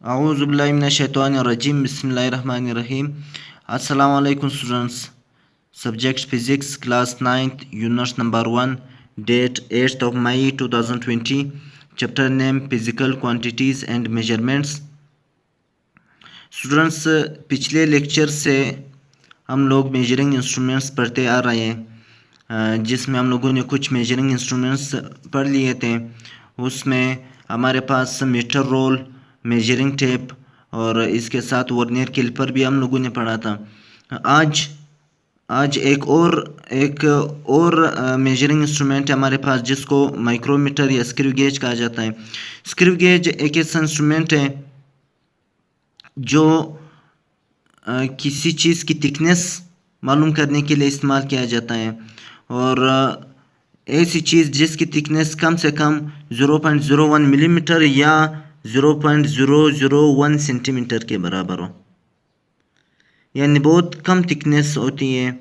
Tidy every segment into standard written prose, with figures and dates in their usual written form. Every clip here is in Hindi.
A'udzubillahiminash-shaytanir-rajim. Bismillahir-rahmanir-rahim. Assalamu alaikum students. Subject Physics, Class 9th, Unit number 1, date 8th of May 2020. Chapter name Physical Quantities and Measurements. Students, पिछले लेक्चर से हम लोग मेजरिंग इंस्ट्रूमेंट्स पढ़ते आ रहे हैं, जिसमें हम लोगों ने कुछ मेजरिंग इंस्ट्रूमेंट्स पढ़ लिए थे। उसमें हमारे पास मीटर रोल, मेजरिंग टेप और इसके साथ वर्नियर कैलिपर भी हम लोगों ने पढ़ा था। आज एक और मेजरिंग इंस्ट्रूमेंट है हमारे पास, जिसको माइक्रोमीटर या स्क्रू गेज कहा जाता है। स्क्रू गेज एक ऐसा इंस्ट्रूमेंट है जो किसी चीज़ की थिकनेस मालूम करने के लिए इस्तेमाल किया जाता है, और ऐसी चीज़ जिसकी थिकनेस कम से कम 0.01 मिलीमीटर या 0.001 सेंटीमीटर के बराबर हो, यानी बहुत कम थिकनेस होती है।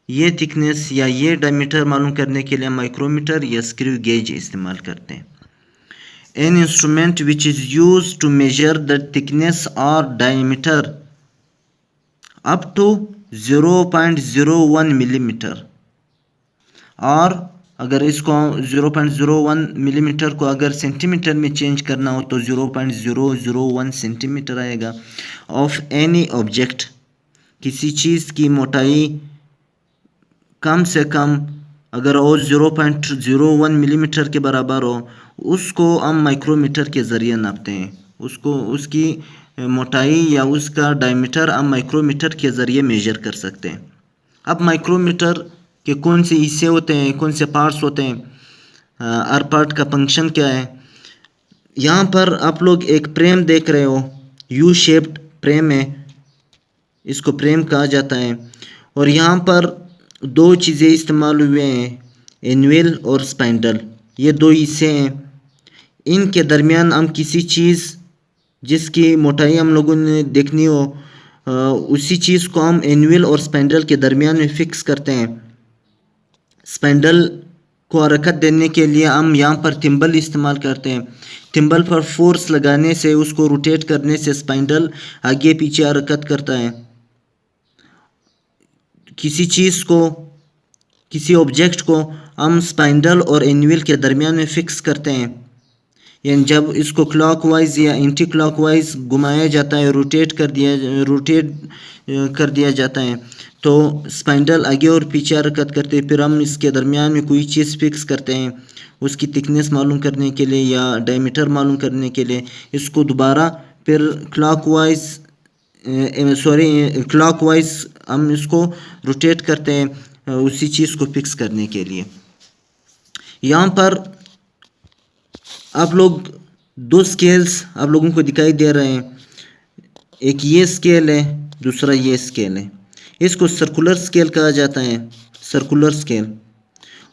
ये थिकनेस या ये डायमीटर मालूम करने के लिए माइक्रोमीटर या स्क्रू गेज इस्तेमाल करते हैं। An instrument which is used to measure the thickness or diameter up to 0.01 millimeter, और अगर इसको 0.01 मिलीमीटर को अगर सेंटीमीटर में चेंज करना हो तो 0.001 सेंटीमीटर आएगा। ऑफ एनी ऑब्जेक्ट, किसी चीज़ की मोटाई कम से कम अगर वो 0.01 मिलीमीटर के बराबर हो, उसको हम माइक्रोमीटर के ज़रिए नापते हैं। उसकी मोटाई या उसका डायमीटर हम माइक्रोमीटर के ज़रिए मेजर कर सकते हैं। अब माइक्रोमीटर के कौन से हिस्से होते हैं, कौन से पार्ट्स होते हैं, हर पार्ट का फंक्शन क्या है। यहाँ पर आप लोग एक प्रेम देख रहे हो, यू शेप्ड प्रेम है, इसको प्रेम कहा जाता है। और यहाँ पर दो चीज़ें इस्तेमाल हुए हैं, एनुअल और स्पाइंडल। ये दो हिस्से हैं, इनके दरमियान हम किसी चीज़ जिसकी मोटाई हम लोगों ने देखनी हो, उसी चीज़ को हम एनुअल और स्पाइंडल के दरमियान में फिक्स करते हैं। स्पाइंडल को हरकत देने के लिए हम यहाँ पर थिम्बल इस्तेमाल करते हैं। थिम्बल पर फोर्स लगाने से, उसको रोटेट करने से स्पाइंडल आगे पीछे हरकत करता है। किसी चीज़ को, किसी ऑब्जेक्ट को हम स्पाइंडल और एनुअल के दरमियान में फिक्स करते हैं, यानी जब इसको क्लॉकवाइज या एंटी क्लॉकवाइज घुमाया जाता है, रोटेट कर दिया जाता है, तो स्पाइंडल आगे और पीछे हरकत करते हैं। फिर हम इसके दरमियान में कोई चीज़ फिक्स करते हैं, उसकी थिकनेस मालूम करने के लिए या डायमीटर मालूम करने के लिए। इसको दोबारा फिर क्लॉकवाइज हम इसको रोटेट करते हैं उसी चीज़ को फिक्स करने के लिए। यहाँ पर आप लोग दो स्केल्स आप लोगों को दिखाई दे रहे हैं, एक ये स्केल है, दूसरा ये स्केल है। इसको सर्कुलर स्केल कहा जाता है, सर्कुलर स्केल।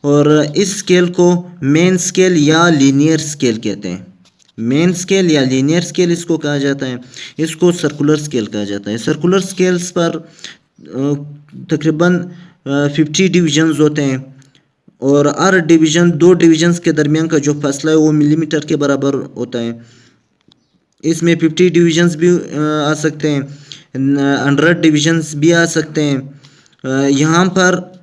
और इस स्केल को मेन स्केल या लीनियर स्केल कहते हैं। मेन स्केल या लीनियर स्केल इसको कहा जाता है, इसको सर्कुलर स्केल कहा जाता है। सर्कुलर स्केल्स पर तकरीबन 50 डिवीजन्स होते हैं, और हर डिवीज़न, दो डिवीजन्स के दरमियान का जो फासला है वो मिलीमीटर के बराबर होता है। इसमें 50 डिवीजन्स भी आ सकते हैं, 100 डिवीजन्स भी आ सकते हैं। यहाँ पर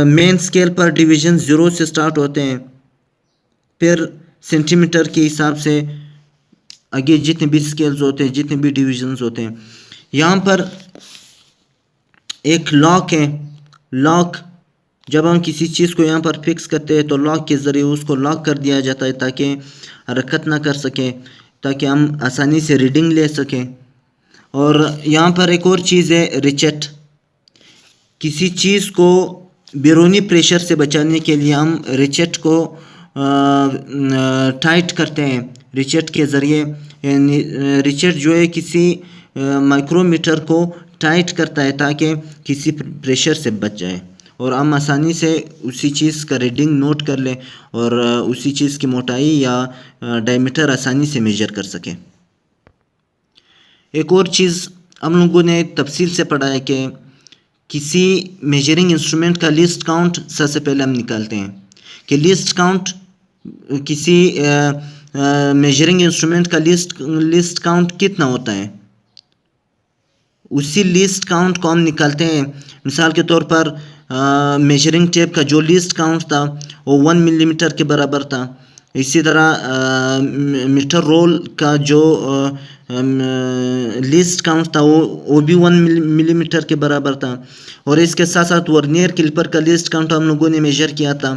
मेन स्केल पर डिवीजन 0 से स्टार्ट होते हैं, फिर सेंटीमीटर के हिसाब से आगे जितने भी स्केल्स होते हैं, जितने भी डिवीजन्स होते हैं। यहाँ पर एक लॉक है। लॉक, जब हम किसी चीज़ को यहाँ पर फिक्स करते हैं तो लॉक के ज़रिए उसको लॉक कर दिया जाता है ताकि हरकत ना कर सके, ताकि हम आसानी से रीडिंग ले सकें। और यहाँ पर एक और चीज़ है, रिचेट। किसी चीज़ को बैरूनी प्रेशर से बचाने के लिए हम रिचेट को टाइट करते हैं रिचेट के ज़रिए। रिचेट जो है किसी माइक्रोमीटर को टाइट करता है ताकि किसी प्रेशर से बच जाए, और हम आसानी से उसी चीज़ का रीडिंग नोट कर लें और उसी चीज़ की मोटाई या डायमीटर आसानी से मेजर कर सकें। एक और चीज़ हम लोगों ने तफसील से पढ़ा है कि किसी मेजरिंग इंस्ट्रूमेंट का लिस्ट काउंट सबसे पहले हम निकालते हैं कि लिस्ट काउंट किसी मेजरिंग इंस्ट्रूमेंट का लिस्ट काउंट कितना होता है, उसी लिस्ट काउंट को हम निकालते हैं। मिसाल के तौर पर मेजरिंग टेप का जो लिस्ट काउंट था वो 1 मिलीमीटर के बराबर था। इसी तरह मीटर रोल का जो लिस्ट काउंट था वो भी 1 मिलीमीटर के बराबर था। और इसके साथ साथ वर्नियर क्लिपर का लिस्ट काउंट हम लोगों ने मेजर किया था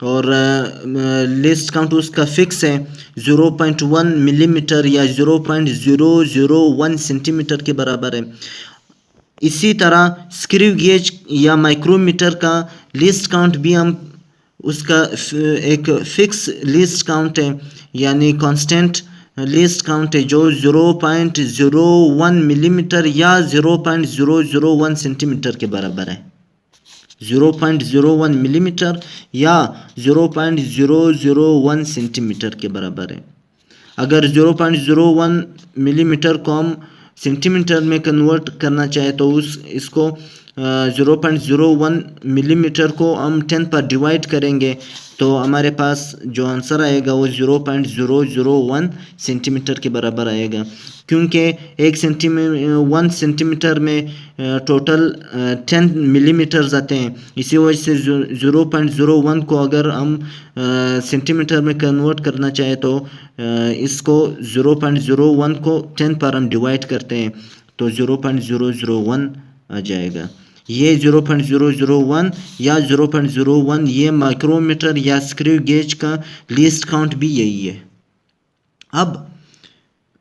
और लिस्ट काउंट उसका फिक्स है 0.1 मिलीमीटर या 0.001 सेंटीमीटर के बराबर है। इसी तरह स्क्रू गेज या माइक्रोमीटर का लिस्ट काउंट भी हम उसका एक फिक्स लिस्ट काउंट है यानी कांस्टेंट लिस्ट काउंट है जो 0.01 मिलीमीटर या 0.001 सेंटीमीटर के बराबर है। 0.01 मिलीमीटर या 0.001 सेंटीमीटर के बराबर है। अगर 0.01 मिलीमीटर को हम सेंटीमीटर में कन्वर्ट करना चाहे तो इसको 0.01 मिलीमीटर को हम 10 पर डिवाइड करेंगे तो हमारे पास जो आंसर आएगा वो 0.001 सेंटीमीटर के बराबर आएगा। क्योंकि 1 सेंटीमीटर में टोटल 10 मिलीमीटर्स आते हैं, इसी वजह से 0.01 को अगर हम सेंटीमीटर में कन्वर्ट करना चाहे तो इसको 0.01 को 10 पर हम डिवाइड करते हैं तो 0.001 आ जाएगा। ये 0.001 या 0.01 ये माइक्रोमीटर या स्क्रू गेज का लिस्ट काउंट भी यही है। अब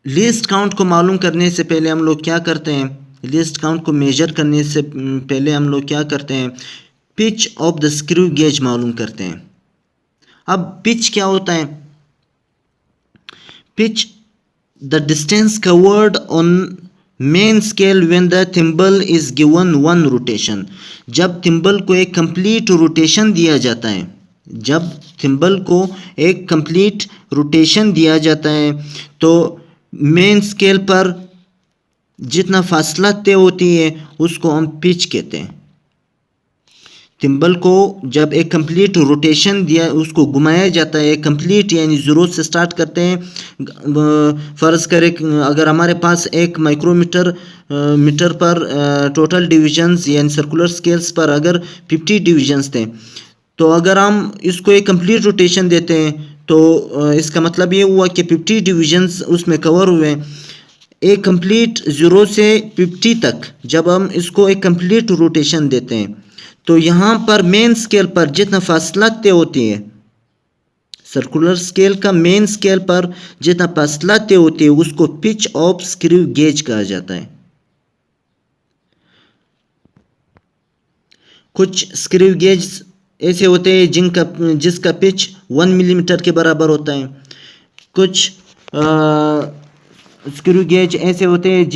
लिस्ट काउंट को मालूम करने से पहले हम लोग क्या करते हैं, लिस्ट काउंट को मेजर करने से पहले हम लोग क्या करते हैं, pitch of the screw gauge मालूम करते हैं। अब पिच क्या होता है, pitch the distance covered on main scale when the thimble is given 1 rotation. जब थिम्बल को एक कंप्लीट रोटेशन दिया जाता है, जब थिम्बल को एक कंप्लीट रोटेशन दिया जाता है तो मेन स्केल पर जितना फासला तय होती है उसको हम पिच कहते हैं। थिम्बल को जब एक कंप्लीट रोटेशन दिया उसको घुमाया जाता है, कंप्लीट यानी ज़ीरो से स्टार्ट करते हैं। फ़र्ज़ करें अगर हमारे पास एक माइक्रोमीटर मीटर पर टोटल डिविजन्स यानी सर्कुलर स्केल्स पर अगर 50 डिविजन्स थे तो अगर हम इसको एक कंप्लीट रोटेशन देते हैं तो इसका मतलब ये हुआ कि 50 डिविजन्स उसमें कवर हुए। एक कंप्लीट 0 से 50 तक जब हम इसको एक कंप्लीट रोटेशन देते हैं तो यहाँ पर मेन स्केल पर जितना फासला तय होती है, सर्कुलर स्केल का मेन स्केल पर जितना फासला तय होती है उसको पिच ऑफ स्क्रू गेज कहा जाता है। कुछ स्क्रू गेज ऐसे होते हैं जिसका पिच 1 मिलीमीटर के बराबर होता है। कुछ स्क्रू गेज ऐसे होते हैं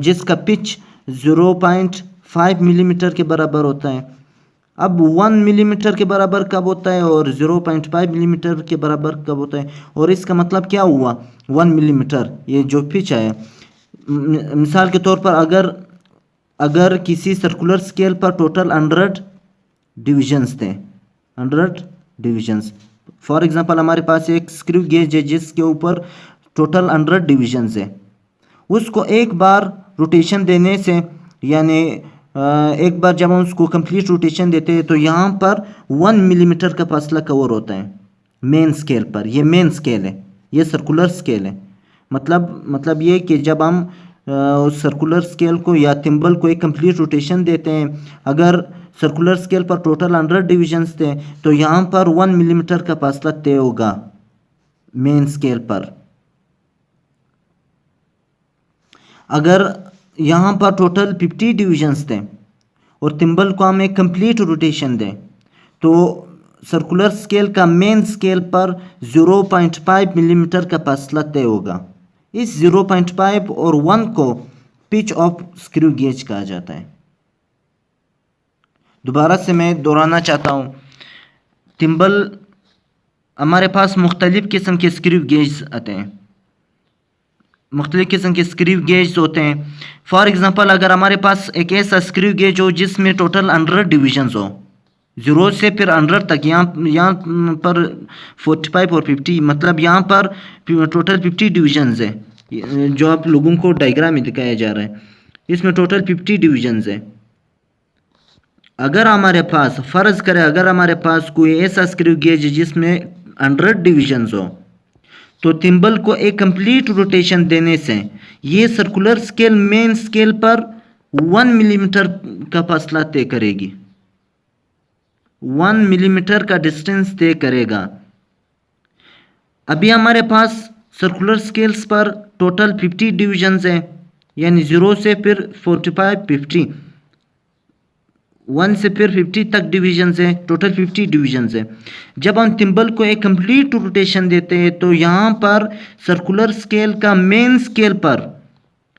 जिसका पिच 0.5 मिलीमीटर के बराबर होता है। अब 1 मिलीमीटर के बराबर कब होता है और 0.5 मिलीमीटर के बराबर कब होता है, और इसका मतलब क्या हुआ 1 मिलीमीटर ये जो पिच है। मिसाल के तौर पर अगर किसी सर्कुलर स्केल पर टोटल 100 डिविजन्स थे, 100 डिविजन्स, फॉर एग्जांपल हमारे पास एक स्क्रू गेज है जिसके ऊपर टोटल 100 डिविजन्स है, उसको एक बार रोटेशन देने से यानी एक बार जब हम उसको कंप्लीट रोटेशन देते हैं तो यहाँ पर 1 मिलीमीटर का फासला कवर होता है मेन स्केल पर। ये मेन स्केल है, ये सर्कुलर स्केल है। मतलब ये कि जब हम उस सर्कुलर स्केल को या थिम्बल को एक कंप्लीट रोटेशन देते हैं, अगर सर्कुलर स्केल पर टोटल 100 डिविजन्स थे तो यहाँ पर 1 मिलीमीटर का फासला तय होगा मेन स्केल पर। अगर यहाँ पर टोटल 50 डिविजन्स थे और थिम्बल को हम एक कंप्लीट रोटेशन दें तो सर्कुलर स्केल का मेन स्केल पर 0.5 मिलीमीटर का फासला तय होगा। इस 0.5 और 1 को पिच ऑफ स्क्रू गेज कहा जाता है। दोबारा से मैं दोहराना चाहता हूँ, थिम्बल हमारे पास मुख्तलिफ़ किस्म के स्क्रू गेज आते हैं, मुख्तलिफ़ किस्म के स्क्रू गेज होते हैं। फॉर एग्ज़ाम्पल अगर हमारे पास एक ऐसा स्क्रू गेज हो जिसमें टोटल 100 डिविजन्स हो, 0 से फिर 100 तक, यहाँ पर 45 और 50, मतलब यहाँ पर टोटल 50 डिविजन्स है। जो आप लोगों को डायग्राम में दिखाया जा रहा है, इसमें टोटल 50 डिविजन्स है। अगर हमारे पास फ़र्ज़ करें, अगर हमारे पास कोई ऐसा स्क्रू गेज जिसमें 100 डिविजन्स हो, तो थिम्बल को एक कंप्लीट रोटेशन देने से ये सर्कुलर स्केल मेन स्केल पर 1 मिलीमीटर का फासला तय करेगी, 1 मिलीमीटर का डिस्टेंस तय करेगा। अभी हमारे पास सर्कुलर स्केल्स पर टोटल 50 डिविजन्स हैं, यानी 0 से फिर 45, 50, 1 से फिर 50 तक डिवीजन्स है, टोटल 50 डिवीजन्स है। जब हम थिम्बल को एक कंप्लीट रोटेशन देते हैं तो यहाँ पर सर्कुलर स्केल का मेन स्केल पर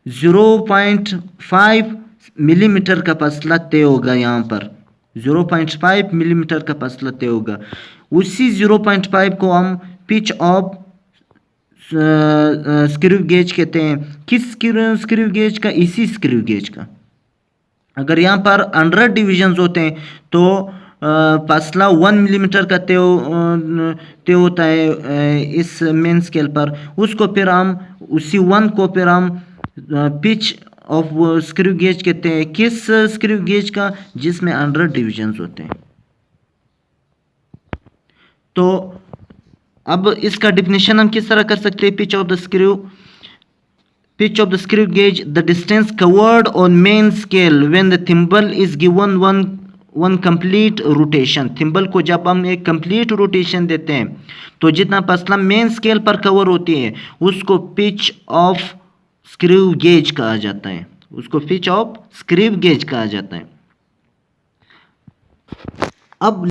0.5 मिलीमीटर का फासला तय होगा। यहाँ पर 0.5 मिलीमीटर का फासला तय होगा। उसी 0.5 को हम पिच ऑफ स्क्रू गेज कहते हैं। किस स्क्रू गेज का? इसी स्क्रू गेज का। अगर यहाँ पर 100 डिविजन्स होते हैं तो फासला 1 मिलीमीटर का तय होता है इस मेन स्केल पर। उसको फिर हम उसी 1 को फिर हम पिच ऑफ स्क्रू गेज कहते हैं। किस स्क्रू गेज का? जिसमें 100 डिविजन्स होते हैं। तो अब इसका डिफिनेशन हम किस तरह कर सकते हैं? Pitch of the screw gauge, the distance covered on main scale when the thimble is given one complete rotation। Thimble को जब हम एक कंप्लीट रोटेशन देते हैं तो जितना फासला मेन स्केल पर कवर होती है उसको पिच ऑफ स्क्रू गेज कहा जाता है। उसको पिच ऑफ स्क्रू गेज कहा जाता है। अब